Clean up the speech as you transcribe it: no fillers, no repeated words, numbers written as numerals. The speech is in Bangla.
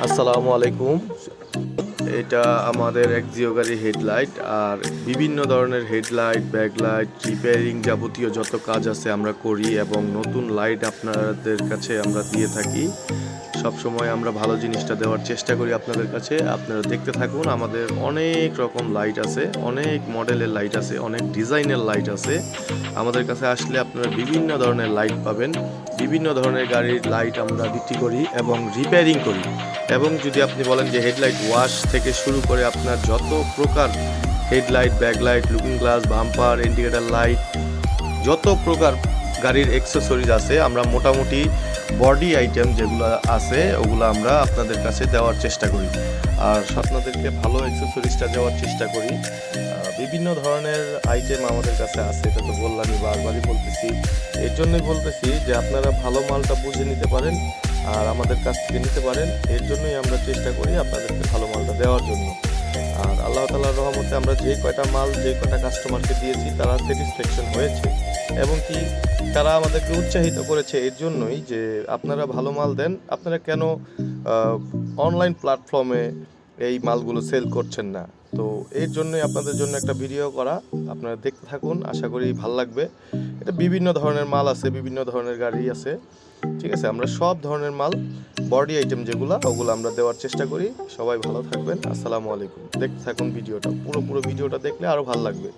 আসসালামু আলাইকুম। এটা আমাদের এক্সিও গাড়ির হেডলাইট। আর বিভিন্ন ধরনের হেডলাইট, ব্যাকলাইট, রিপেয়ারিং যাবতীয় যত কাজ আছে আমরা করি এবং নতুন লাইট আপনাদের কাছে আমরা দিয়ে থাকি। সবসময় আমরা ভালো জিনিসটা দেওয়ার চেষ্টা করি আপনাদের কাছে। আপনারা দেখতে থাকুন। আমাদের অনেক রকম লাইট আছে, অনেক মডেলের লাইট আছে, অনেক ডিজাইনের লাইট আছে। আমাদের কাছে আসলে আপনারা বিভিন্ন ধরনের লাইট পাবেন। বিভিন্ন ধরনের গাড়ির লাইট আমরা বিক্রি করি এবং রিপেয়ারিং করি। এবং যদি আপনি বলেন যে হেডলাইট ওয়াশ থেকে শুরু করে আপনার যত প্রকার headlight, backlight, looking glass, bumper, indicator light, যত প্রকার গাড়ির অ্যাক্সেসরিজ আছে আমরা মোটামুটি বডি আইটেম যেগুলো আছে ওগুলো আমরা আপনাদের কাছে দেওয়ার চেষ্টা করি। আর আপনাদেরকে ভালো অ্যাক্সেসরিজটা দেওয়ার চেষ্টা করি। বিভিন্ন ধরনের আইটেম আমাদের কাছে আছে, এটা তো বললামই, বারবারই বলতেছি। এর জন্যই বলতেছি যে আপনারা ভালো মালটা বুঝে নিতে পারেন আর আমাদের কাছ থেকে নিতে পারেন। এর জন্যই আমরা চেষ্টা করি আপনাদেরকে ভালো মালটা দেওয়ার জন্য। আর আল্লাহ তাআলার রহমতে আমরা যে কয়টা কাস্টমারকে দিয়েছি তারা স্যাটিসফ্যাকশন হয়েছে এবং কি তারা আমাদেরকে উৎসাহিত করেছে এর জন্যই যে আপনারা ভালো মাল দেন, আপনারা কেন অনলাইন প্ল্যাটফর্মে এই মালগুলো সেল করছেন না। তো এর জন্যই আপনাদের জন্য একটা ভিডিও করা, আপনারা দেখতে থাকুন, আশা করি ভালো লাগবে। এটা বিভিন্ন ধরনের মাল আছে, বিভিন্ন ধরনের গাড়ি আছে, ঠিক আছে। আমরা সব ধরনের মাল, বডি আইটেম যেগুলো ওগুলো আমরা দেওয়ার চেষ্টা করি। সবাই ভালো থাকবেন। আসসালামু আলাইকুম। দেখতে থাকুন ভিডিওটা, পুরো ভিডিওটা দেখলে আরও ভালো লাগবে।